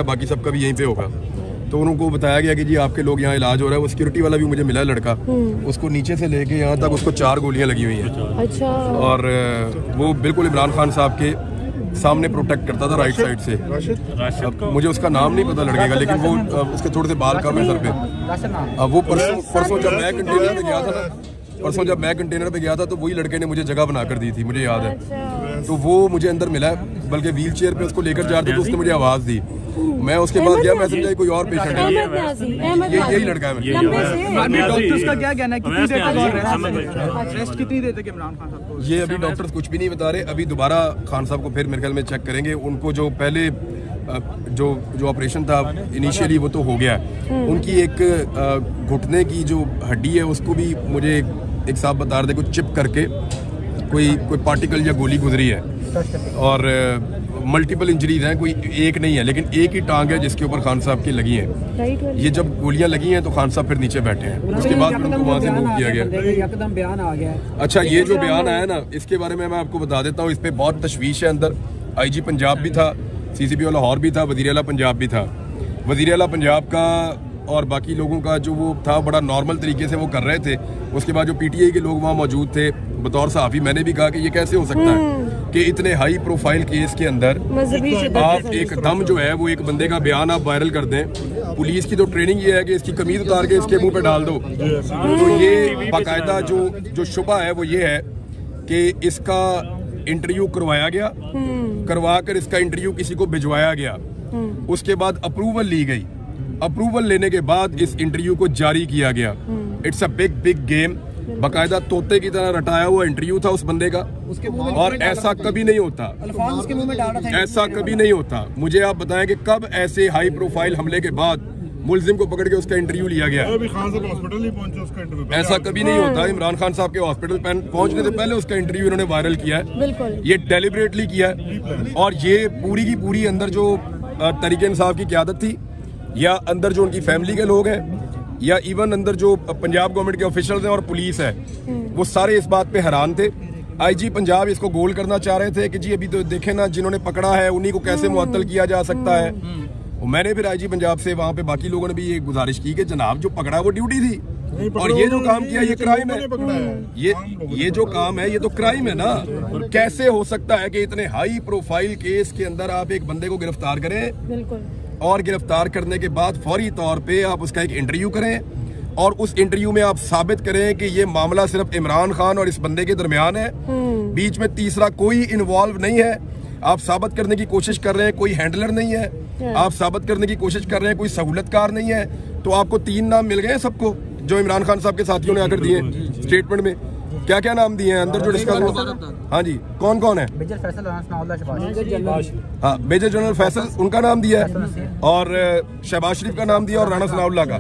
बाकी सबका भी यहीं पे होगा। तो उनको बताया गया कि जी आपके लोग यहाँ इलाज हो रहा है। वो सिक्योरिटी वाला भी मुझे मिला लड़का, उसको नीचे से लेके यहाँ तक उसको 4 गोलियां लगी हुई हैं। अच्छा। और वो बिल्कुल इमरान खान साहब के सामने प्रोटेक्ट करता था राइट साइड से। अब मुझे उसका नाम नहीं पता लड़के का, लेकिन वो उसके थोड़े से बाल कम है सर पे। वो परसों जब मैं कंटेनर पे गया था ना, परसों जब मैं कंटेनर पे गया था तो वही लड़के ने मुझे जगह बना कर दी थी, मुझे याद है। तो वो मुझे अंदर मिला, बल्कि व्हील चेयर पे उसको लेकर जा रहे थे तो उसने मुझे आवाज़ दी। मैं उसके बाद गया, मैं समझा कोई और पेशेंट है, यही लड़का है। डॉक्टर्स का क्या कहना है, कितनी देर तक रेस्ट कितनी देर तक इमरान खान साहब को? ये अभी डॉक्टर्स कुछ भी नहीं बता रहे। अभी दोबारा खान साहब को फिर मेरे ख्याल में चेक करेंगे। उनको जो पहले जो ऑपरेशन था इनिशियली वो तो हो गया है। उनकी एक घुटने की जो हड्डी है उसको भी मुझे एक साहब बता रहे थे कुछ चिप करके कोई पार्टिकल या गोली गुजरी है। और मल्टीपल इंजरीज हैं, कोई एक नहीं है, लेकिन एक ही टांग है जिसके ऊपर खान साहब की लगी हैं। ये जब गोलियां लगी हैं तो खान साहब फिर नीचे बैठे हैं। उसके बाद फिर उनको वहाँ से मूव किया गया। एकदम बयान आ गया। अच्छा, ये जो बयान आया ना, इसके बारे में मैं आपको बता देता हूँ। इस पर बहुत तशवीश है अंदर। IG पंजाब भी था, CCP लाहौर भी था, वज़ीर आला पंजाब भी था। वज़ीर आला पंजाब का और बाकी लोगों का जो वो था बड़ा नॉर्मल तरीके से वो कर रहे थे। उसके बाद जो PTI के लोग वहाँ मौजूद थे, बतौर सहाफ़ी मैंने भी कहा कि ये कैसे हो सकता है कि इतने हाई प्रोफाइल केस के अंदर आप एकदम जो है वो एक बंदे का बयान आप वायरल कर दें। पुलिस की तो ट्रेनिंग ये है कि इसकी कमीज उतार के इसके मुंह पे डाल दो। तो ये बाकायदा जो शुबा है वो ये है कि इसका इंटरव्यू करवाया गया, करवा कर इसका इंटरव्यू किसी को भिजवाया गया। उसके बाद अप्रूवल ली गई। अप्रूवल लेने के बाद इस इंटरव्यू को जारी किया गया। It's a big game. बाकायदा तोते की तरह रटाया हुआ इंटरव्यू था उस बंदे का। और ऐसा कभी नहीं होता, उसके मुंह में डाल रहा था। ऐसा कभी नहीं होता। मुझे आप बताएं कि कब ऐसे हाई प्रोफाइल हमले के बाद मुलजिम को पकड़ के उसका इंटरव्यू लिया गया। अभी खान साहब हॉस्पिटल नहीं पहुंचे, उसका इंटरव्यू ऐसा कभी नहीं होता। इमरान खान साहब के हॉस्पिटल पहुंचने से पहले उसका इंटरव्यू इन्होंने वायरल किया है। ये डेलिबरेटली किया है। और ये पूरी की पूरी अंदर जो तरीके इंसाफ की क़यादत थी, या अंदर जो उनकी फैमिली के लोग हैं, या इवन अंदर जो पंजाब गवर्नमेंट के ऑफिशियल्स हैं और पुलिस है, वो सारे इस बात पे हैरान थे। IG पंजाब इसको गोल करना चाह रहे थे कि जी अभी तो देखें ना, जिन्होंने पकड़ा है उन्हीं को कैसे मुअत्तल किया जा सकता है। मैंने फिर IG पंजाब से वहाँ पे बाकी लोगों ने भी ये गुजारिश की कि जनाब जो पकड़ा वो ड्यूटी थी, और ये जो काम किया ये क्राइम है। ये जो काम है ये तो क्राइम है ना। कैसे हो सकता है कि इतने हाई प्रोफाइल केस के अंदर आप एक बंदे को गिरफ्तार करें और गिरफ्तार करने के बाद फौरी तौर पे आप उसका एक इंटरव्यू करें और उस इंटरव्यू में आप साबित करें कि ये मामला सिर्फ इमरान खान और इस बंदे के दरमियान है, बीच में तीसरा कोई इन्वॉल्व नहीं है। आप साबित करने की कोशिश कर रहे हैं कोई हैंडलर नहीं है, आप साबित करने की कोशिश कर रहे हैं कोई सहूलतकार नहीं है। तो आपको 3 नाम मिल गए सबको जो इमरान खान साहब के साथियों ने आकर दिए स्टेटमेंट में। क्या क्या नाम दिए हैं अंदर जो डिस्कस हुआ? हाँ जी, कौन कौन है? मेजर फैसल, हाँ, मेजर जनरल फैसल उनका नाम दिया है, और शहबाज शरीफ का नाम दिया, और राणा सनाउल्लाह का।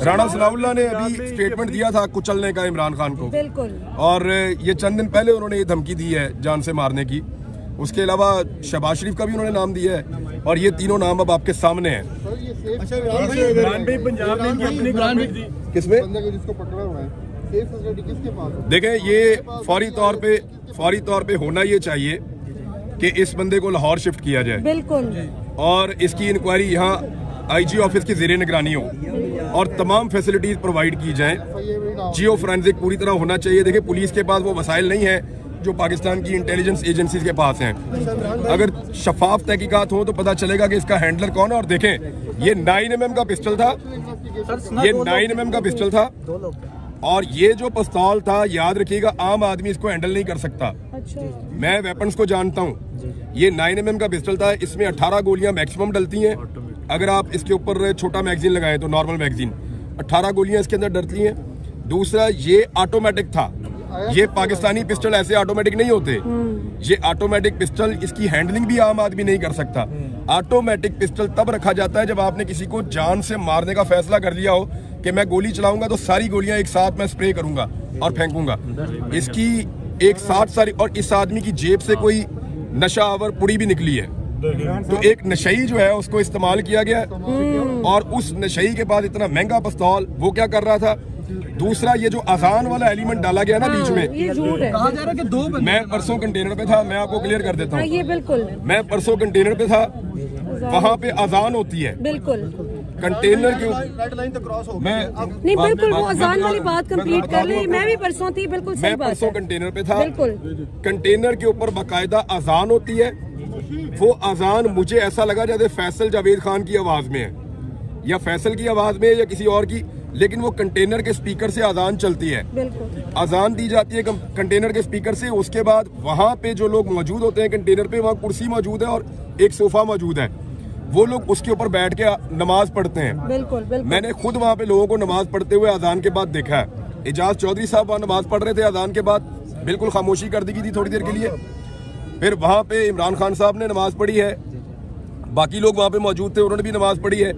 राणा सनाउल्लाह ने अभी स्टेटमेंट दिया था कुचलने का इमरान खान को, और ये चंद दिन पहले उन्होंने ये धमकी दी है जान से मारने की। उसके अलावा शहबाज शरीफ का भी उन्होंने नाम दिया है, और ये तीनों नाम अब आपके सामने हैं। किसमें देखें, ये फौरी तौर पे होना ये चाहिए कि इस बंदे को लाहौर शिफ्ट किया जाए, बिल्कुल, और इसकी इंक्वायरी यहाँ IG ऑफिस की ज़ेरे निगरानी हो और तमाम फैसिलिटीज प्रोवाइड की जाएं। जियो फोरेंसिक पूरी तरह होना चाहिए। देखिए, पुलिस के पास वो वसाइल नहीं है जो पाकिस्तान की इंटेलिजेंस एजेंसीज के पास हैं। अगर शफाफ तहकीकात हो तो पता चलेगा कि इसका हैंडलर कौन है। और देखें, ये 9mm का पिस्टल था, ये 9mm का पिस्टल था, और ये जो पिस्तौल था, याद रखिएगा, आम आदमी इसको हैंडल नहीं कर सकता। मैं वेपन्स को जानता हूँ। ये 9mm का पिस्टल था, इसमें 18 गोलियां मैक्सिमम डलती हैं। अगर आप इसके ऊपर छोटा मैगजीन लगाएं तो नॉर्मल मैगजीन 18 गोलियां इसके अंदर डलती हैं। दूसरा, ये ऑटोमेटिक था। ये पाकिस्तानी पिस्टल ऐसे ऑटोमेटिक नहीं होते। ये ऑटोमेटिक पिस्टल, इसकी हैंडलिंग भी आम आदमी नहीं कर सकता। ऑटोमेटिक पिस्टल तब रखा जाता है जब आपने किसी को जान से मारने का फैसला कर लिया हो कि मैं गोली चलाऊंगा तो सारी गोलियां एक साथ मैं स्प्रे करूंगा और फेंकूंगा। इसकी एक साथ सारी, और इस आदमी की जेब से कोई नशा आवर पुड़ी भी निकली है। तो एक नशई जो है उसको इस्तेमाल किया गया, और उस नशई के बाद इतना महंगा पिस्तौल वो क्या कर रहा था। दूसरा, ये जो अजान वाला एलिमेंट डाला गया ना बीच में, ये झूठ है। कहा जा रहा है कि 2 मैं परसों कंटेनर पे था, मैं आपको क्लियर कर देता हूँ। ये बिल्कुल, मैं परसों कंटेनर पे था, वहाँ पे अजान होती है, बिल्कुल कंटेनर के रेड लाइन तो क्रॉस हो मैं नहीं, बिल्कुल वो अजान वाली बात कंप्लीट कर ली। मैं भी परसों थी, बिल्कुल सही मैं बात परसों है। कंटेनर पे था, बिल्कुल कंटेनर के ऊपर बाकायदा अजान होती है। वो अजान मुझे ऐसा लगा जैसे फैसल जावेद खान की आवाज में है या फैसल की आवाज में है या किसी और की, लेकिन वो कंटेनर के स्पीकर से अजान चलती है, बिल्कुल अजान दी जाती है कंटेनर के स्पीकर से। उसके बाद वहाँ पे जो लोग मौजूद होते हैं कंटेनर पे, वहाँ कुर्सी मौजूद है और एक सोफा मौजूद है, वो लोग उसके ऊपर बैठ के नमाज पढ़ते हैं। बिल्कुल बिल्कुल मैंने खुद वहाँ पे लोगों को नमाज पढ़ते हुए अजान के बाद देखा है। एजाज चौधरी साहब वहाँ नमाज पढ़ रहे थे, अजान के बाद बिल्कुल खामोशी कर दी गई थी थोड़ी देर के लिए। फिर वहाँ पे इमरान खान साहब ने नमाज पढ़ी है, बाकी लोग वहाँ पे मौजूद थे, उन्होंने भी नमाज पढ़ी है।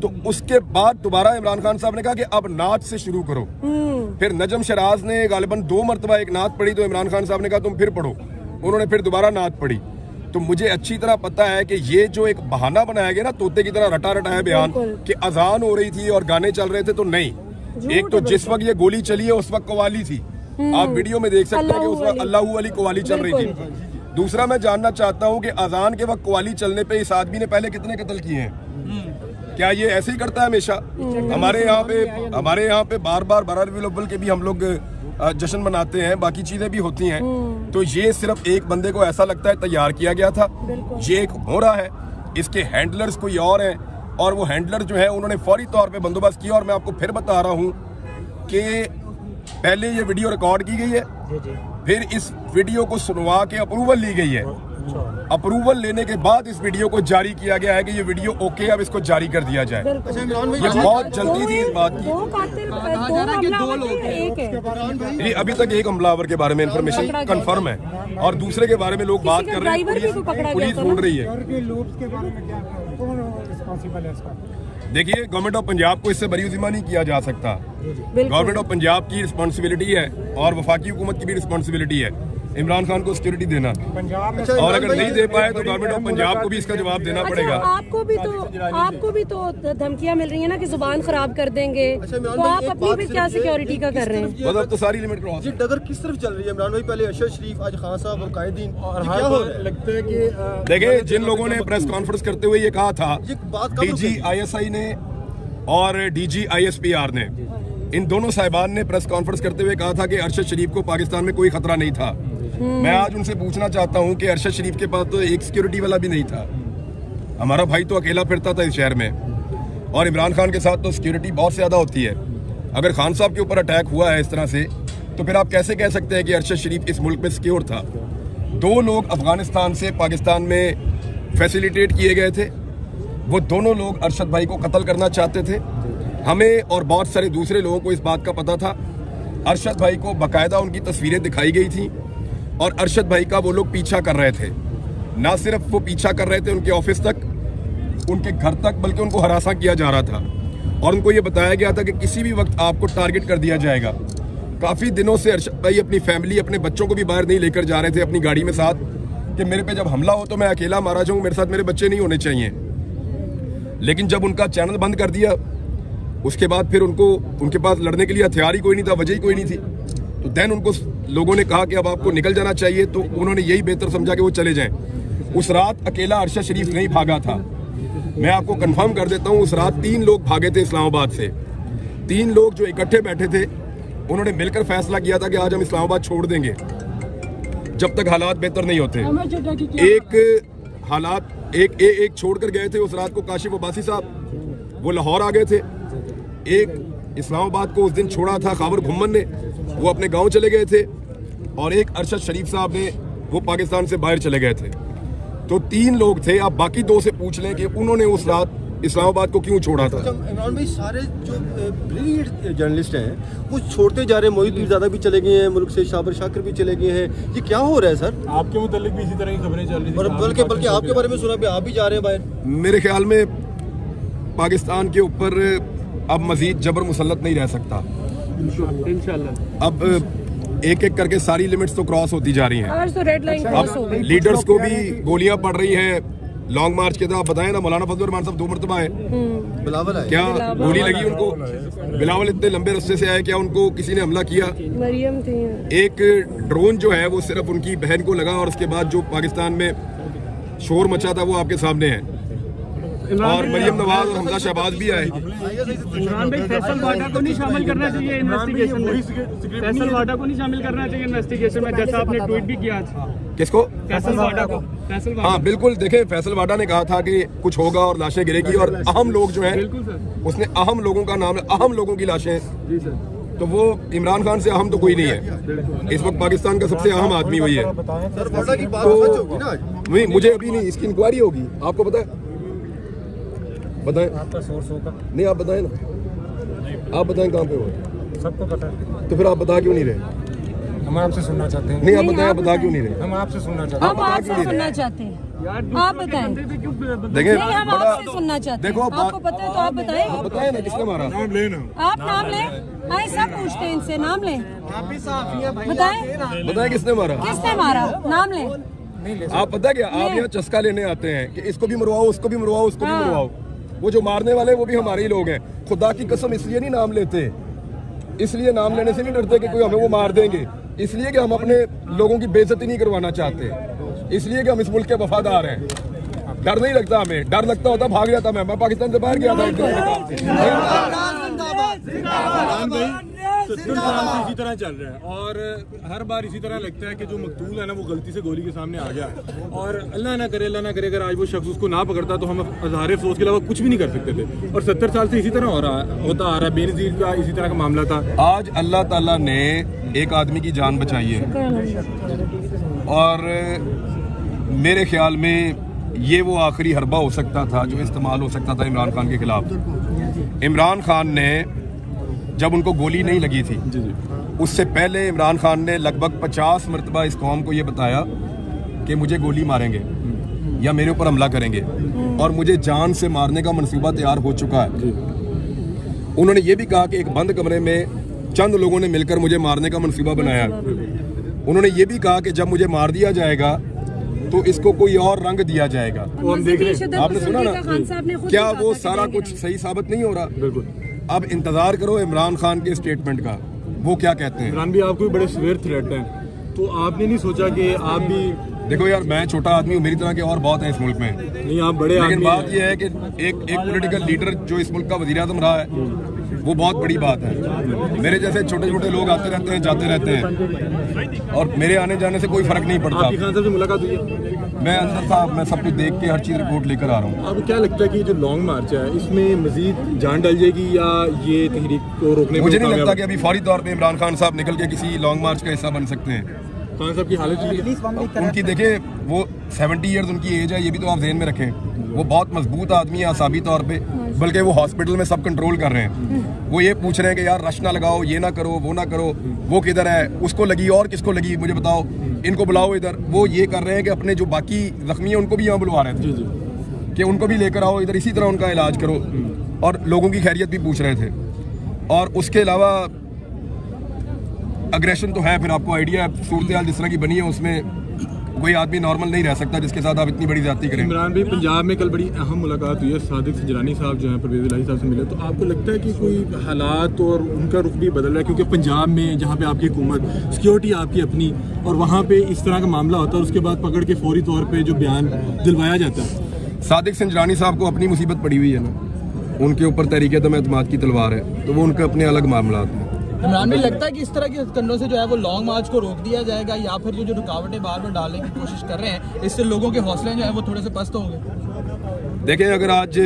तो उसके बाद दोबारा इमरान खान साहब ने कहा कि अब नात से शुरू करो। फिर नजम शराज ने गालिबन 2 मरतबा एक नात पढ़ी, तो इमरान खान साहब ने कहा तुम फिर पढ़ो, उन्होंने फिर दोबारा नात पढ़ी। तो मुझे अच्छी तरह पता है कि ये जो एक बहाना बनाया गया ना, तोते की तरह रटा रटा है बयान कि अजान हो रही थी और गाने चल रहे थे, तो नहीं। एक तो जिस वक्त ये गोली चली है उस वक्त कवाली थी, आप वीडियो में देख सकते हैं कि उस वक्त अल्लाह वाली कवाली चल रही थी। दूसरा मैं जानना चाहता हूँ कि अजान के वक्त कवाली चलने पे इस आदमी ने पहले कितने कत्ल किए हैं? क्या ये ऐसे ही करता है हमेशा? हमारे यहाँ पे बार बार बरहल अव्वल के भी हम लोग जश्न मनाते हैं, बाकी चीजें भी होती हैं। तो ये सिर्फ एक बंदे को ऐसा लगता है तैयार किया गया था, ये एक हो रहा है, इसके हैंडलर्स कोई और हैं, और वो हैंडलर जो है उन्होंने फौरी तौर पे बंदोबस्त किया। और मैं आपको फिर बता रहा हूँ कि पहले ये वीडियो रिकॉर्ड की गई है, फिर इस वीडियो को सुनवा के अप्रूवल ली गई है, अप्रूवल लेने के बाद इस वीडियो को जारी किया गया है कि ये वीडियो ओके, अब इसको जारी कर दिया जाए। ये बहुत जल्दी थी इस बात की। ये अभी तक एक हमलावर के बारे में इंफॉर्मेशन कंफर्म है और दूसरे के बारे में लोग बात कर रहे हैं, पुलिस ढूंढ रही है। देखिए, गवर्नमेंट ऑफ पंजाब को इससे बरी जिम्मा नहीं किया जा सकता। गवर्नमेंट ऑफ पंजाब की रिस्पॉन्सिबिलिटी है और वफाकी हुकूमत की भी रिस्पॉन्सिबिलिटी है इमरान खान को सिक्योरिटी देना, और अगर नहीं दे पाए तो गवर्नमेंट ऑफ पंजाब को भी इसका जवाब देना पड़ेगा। आपको भी तो धमकियां मिल रही है ना कि जुबान खराब कर देंगे, तो आप अपनी फिर क्या सिक्योरिटी का कर रहे हैं? मतलब तो सारी लिमिट क्रॉस है। डगर किस तरफ चल रही है इमरान भाई? पहले अरशद शरीफ, आज खान साहब और कायदीन, क्या हो रहा है? लगता है कि देखिए, जिन लोगों ने प्रेस कॉन्फ्रेंस करते हुए ये कहा था, डीजी ISI ने और DG ISPR ने, इन दोनों साहिबान ने प्रेस कॉन्फ्रेंस करते हुए कहा था कि अरशद शरीफ को पाकिस्तान में कोई खतरा नहीं था। मैं आज उनसे पूछना चाहता हूं कि अरशद शरीफ के पास तो एक सिक्योरिटी वाला भी नहीं था, हमारा भाई तो अकेला फिरता था इस शहर में, और इमरान खान के साथ तो सिक्योरिटी बहुत ज्यादा होती है। अगर खान साहब के ऊपर अटैक हुआ है इस तरह से, तो फिर आप कैसे कह सकते हैं कि अरशद शरीफ इस मुल्क में सिक्योर था? 2 लोग अफगानिस्तान से पाकिस्तान में फैसिलिटेट किए गए थे, वो दोनों लोग अरशद भाई को कत्ल करना चाहते थे। हमें और बहुत सारे दूसरे लोगों को इस बात का पता था। अरशद भाई को बाकायदा उनकी तस्वीरें दिखाई गई थी और अरशद भाई का वो लोग पीछा कर रहे थे। ना सिर्फ वो पीछा कर रहे थे उनके ऑफिस तक, उनके घर तक, बल्कि उनको हरासा किया जा रहा था और उनको ये बताया गया था कि किसी भी वक्त आपको टारगेट कर दिया जाएगा। काफ़ी दिनों से अरशद भाई अपनी फैमिली, अपने बच्चों को भी बाहर नहीं लेकर जा रहे थे अपनी गाड़ी में साथ, कि मेरे पे जब हमला हो तो मैं अकेला मारा जाऊँ, मेरे साथ मेरे बच्चे नहीं होने चाहिए। लेकिन जब उनका चैनल बंद कर दिया, उसके बाद फिर उनके पास लड़ने के लिए हथियार ही कोई नहीं था, वजह ही कोई नहीं थी, तो देन उनको लोगों ने कहा कि अब आपको निकल जाना चाहिए, तो उन्होंने यही बेहतर समझा कि वो चले जाएं। उस रात अकेला अरशद शरीफ नहीं भागा था, मैं आपको कंफर्म कर देता हूँ, उस रात 3 लोग भागे थे इस्लामाबाद से। 3 लोग जो इकट्ठे बैठे थे, उन्होंने मिलकर फैसला किया था कि आज हम इस्लामाबाद छोड़ देंगे जब तक हालात बेहतर नहीं होते। एक छोड़कर गए थे उस रात को काशिफ अब्बासी साहब, वो लाहौर आ गए थे। एक इस्लामाबाद को उस दिन छोड़ा था खाबर घुम्मन ने, वो अपने गांव चले गए थे, और एक अरशद शरीफ साहब ने, वो पाकिस्तान से बाहर चले गए थे। तो 3 लोग थे। आप बाकी 2 से पूछ लें कि उन्होंने उस रात इस्लामाबाद को क्यों छोड़ा था। इमरान भाई, सारे जो ब्रिलियंट जर्नलिस्ट हैं वो छोड़ते जा रहे हैं। मोहित पीरजादा भी चले गए हैं मुल्क से, शाबर शाकिर भी चले गए हैं। ये क्या हो रहा है सर? आपके मुतालिक भी इसी तरह की खबरें चल रही और बल्कि आपके बारे में सुना भी, आप भी जा रहे हैं बाहर। मेरे ख्याल में पाकिस्तान के ऊपर अब मजीद जबर मुसल्लत नहीं रह सकता। इंशाल्लाह अब एक एक करके सारी लिमिट्स तो क्रॉस होती जा रही हैं। आज तो रेड लाइन क्रॉस हो अब गई। लीडर्स को भी गोलियां पड़ रही हैं लॉन्ग मार्च के। तो आप बताएं ना, मौलाना फजल रहमान साहब 2 मरतबा आए, बिलावल आए, क्या गोली लगी उनको? बिलावल इतने लंबे रास्ते से आए, क्या उनको किसी ने हमला किया? मरियम थी। एक ड्रोन जो है वो सिर्फ उनकी बहन को लगा, और उसके बाद जो पाकिस्तान में शोर मचा था वो आपके सामने है। और मरियम नवाज और हमजा शहबाज भी आए। इमरान भाई फैसल वाडा को नहीं शामिल करना चाहिए इन्वेस्टिगेशन में, फैसल वाडा को नहीं शामिल करना चाहिए इन्वेस्टिगेशन में, जैसा आपने ट्वीट भी किया था। किसको? फैसल वाडा को। फैसल वाडा, हाँ बिल्कुल, देखें फैसल वाडा ने कहा था कि कुछ होगा और लाशें गिरेगी और अहम लोग जो हैं, बिल्कुल सर, उसने अहम लोगों का नाम, अहम लोगों की लाशें, जी सर, तो वो इमरान खान से अहम तो कोई नहीं है। इस वक्त पाकिस्तान का सबसे अहम आदमी वही है। सर वाडा की बात सच होगी ना आज? नहीं, मुझे अभी नहीं, इसकी इंक्वायरी होगी, आपको पता है? बताएं आपका सोर्स होगा, नहीं, आप बताएं ना, आप बताएं कहाँ पे हो, सबको पता है। तो फिर आप बता क्यों नहीं रहे? हम आपसे सुनना चाहते हैं। नहीं, आप बताएं, आप बता क्यों नहीं रहे? हम आपसे सुनना चाहते हैं। हम आपसे सुनना चाहते हैं, आप बताएं। देखिए नहीं, हम बड़ा, आपसे सुनना चाहते हैं। देखो आपको पता है तो आप बताएं। आप बताएं ना किसने मारा? नाम लेना। आप नाम लें, आए सब पूछते हैं इनसे, नाम लें, बताएं बताएं किसने मारा? किसने मारा, नाम लें। आप पता क्या, आप यहाँ चस्का लेने आते हैं कि इसको भी मरवाओ, उसको भी मरवाओ, उसको भी हाँ। मरवाओ। वो जो मारने वाले वो भी हमारे ही लोग हैं। खुदा की कसम इसलिए नहीं नाम लेते, इसलिए नाम लेने से नहीं डरते कि कोई हमें वो मार देंगे, इसलिए कि हम अपने लोगों की बेइज्जती नहीं करवाना चाहते, इसलिए कि हम इस मुल्क के वफादार हैं। डर नहीं लगता हमें, डर लगता होता भाग जाता मैं पाकिस्तान से बाहर गया था एक दिन के काम से। इमरान भाई 70 साल से इसी तरह चल रहा है और हर बार इसी तरह लगता है कि जो मकतूल है ना वो गलती से गोली के सामने आ गया, और अल्लाह ना करे अगर आज वो शख्स उसको ना पकड़ता तो हम अज़हार अफसोस के अलावा कुछ भी नहीं कर सकते थे। और 70 साल से इसी तरह होता आ रहा है। बेनज़ीर का इसी तरह का मामला था। आज अल्लाह ताला ने एक आदमी की जान बचाई है और मेरे ख्याल में ये वो आखिरी हरबा हो सकता था जो इस्तेमाल हो सकता था इमरान खान के खिलाफ। इमरान खान ने जब उनको गोली नहीं लगी थी, उससे पहले इमरान खान ने लगभग 50 मरतबा इस कौम को ये बताया कि मुझे गोली मारेंगे या मेरे ऊपर हमला करेंगे और मुझे जान से मारने का मंसूबा तैयार हो चुका है। उन्होंने ये भी कहा कि एक बंद कमरे में चंद लोगों ने मिलकर मुझे मारने का मंसूबा बनाया। उन्होंने ये भी कहा कि जब मुझे मार दिया जाएगा तो इसको कोई और रंग दिया जाएगा। वो हम देख रहे हैं। आपने सुना ना, क्या वो सारा कुछ सही साबित नहीं हो रहा? बिल्कुल। अब इंतजार करो इमरान खान के स्टेटमेंट का, वो क्या कहते हैं। इमरान भी आपको भी बड़े सवेर थ्रेट हैं, तो आपने नहीं सोचा कि आप भी, देखो यार, मैं छोटा आदमी हूँ, मेरी तरह के और बहुत हैं इस मुल्क में, नहीं आप बड़े लेकिन आदमी बात हैं। यह है कि एक पॉलिटिकल लीडर जो इस मुल्क का वजीर आज़म रहा है वो बहुत बड़ी बात है। मेरे जैसे छोटे छोटे लोग आते रहते हैं, जाते रहते हैं और मेरे आने जाने से कोई फर्क नहीं पड़ता। आपकी खान साहब से मुलाकात हुई है? मैं अंदर था, मैं सब कुछ देख के हर चीज़ रिपोर्ट लेकर आ रहा हूँ। आपको क्या लगता है कि जो लॉन्ग मार्च है इसमें मजीद जान डल जाएगी या ये तहरीक को रोकने में मुझे नहीं कामयाब लगता कि अभी फौरी तौर पे इमरान खान साहब निकल के किसी लॉन्ग मार्च का हिस्सा बन सकते हैं। खान साहब की हालत जी है। उनकी देखें, वो 70 ईयर्स उनकी एज है, ये भी तो आप ध्यान में रखें। वो बहुत मजबूत आदमी है असाबी तौर पे, बल्कि वो हॉस्पिटल में सब कंट्रोल कर रहे हैं। वो ये पूछ रहे हैं कि यार रश ना लगाओ, ये ना करो, वो ना करो, वो किधर है, उसको लगी और किसको लगी मुझे बताओ, इनको बुलाओ इधर। वो ये कर रहे हैं कि अपने जो बाकी जख्मी हैं उनको भी यहाँ बुलवा रहे थे कि उनको भी लेकर आओ इधर, इसी तरह उनका इलाज करो, और लोगों की खैरियत भी पूछ रहे थे। और उसके अलावा अग्रेशन तो है, फिर आपको आइडिया है सूरत हाल जिस तरह की बनी है उसमें कोई आदमी नॉर्मल नहीं रह सकता जिसके साथ आप इतनी बड़ी ज्यादती करें। इमरान भाई, पंजाब में कल बड़ी अहम मुलाकात हुई है, सादिक सजरानी साहब जो हैं परवेज़ इलाही साहब से मिले, तो आपको लगता है कि कोई हालात और उनका रुख भी बदल रहा है? क्योंकि पंजाब में जहाँ पे आपकी हुकूमत, सिक्योरिटी आपकी अपनी, और वहाँ पे इस तरह का मामला होता है और उसके बाद पकड़ के फौरी तौर पर जो बयान दिलवाया जाता है। सादिक सजरानी साहब को अपनी मुसीबत पड़ी हुई है ना, उनके ऊपर तहरीक-ए-दम एतमाद की तलवार है, तो वो उनके अपने अलग मामला हैं। इमरान भाई, लगता है कि इस तरह के कंडों से जो है वो लॉन्ग मार्च को रोक दिया जाएगा, या फिर जो रुकावटें बार बार डालने की कोशिश कर रहे हैं इससे लोगों के हौसले जो है वो थोड़े से पस्त होंगे? देखें, अगर आज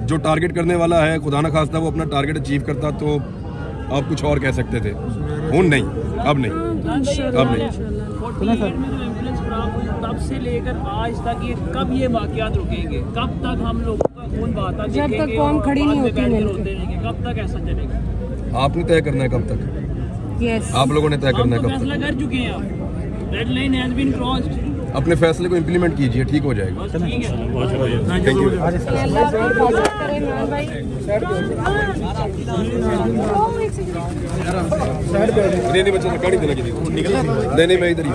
जो टारगेट करने वाला है खुदा न खास्ता वो अपना टारगेट अचीव करता तो आप कुछ और कह सकते थे। नहीं, अब नहीं, अब नहीं। तब से लेकर आज तक ये कब ये वाक़यात रुकेंगे? कब तक हम लोगों का खून बहाता जब तक देखेंगे कौम और खड़ी नहीं बाद में होती बैठकर मिलके। रोते रहेंगे? कब तक ऐसा चलेगा? आपने तय करना है कब तक, यस, आप लोगों ने तय हम करना तो है कब फैसला तक। कर चुके हैं, अब red line has been crossed. अपने फैसले को इम्प्लीमेंट कीजिए, ठीक हो जाएगा। बस ठीक है। Thank you. अल्लाह आपकी हिफाजत करे इमरान भाई। नहीं बच्चा गाड़ी देना किसी को, नहीं मैं इधर ही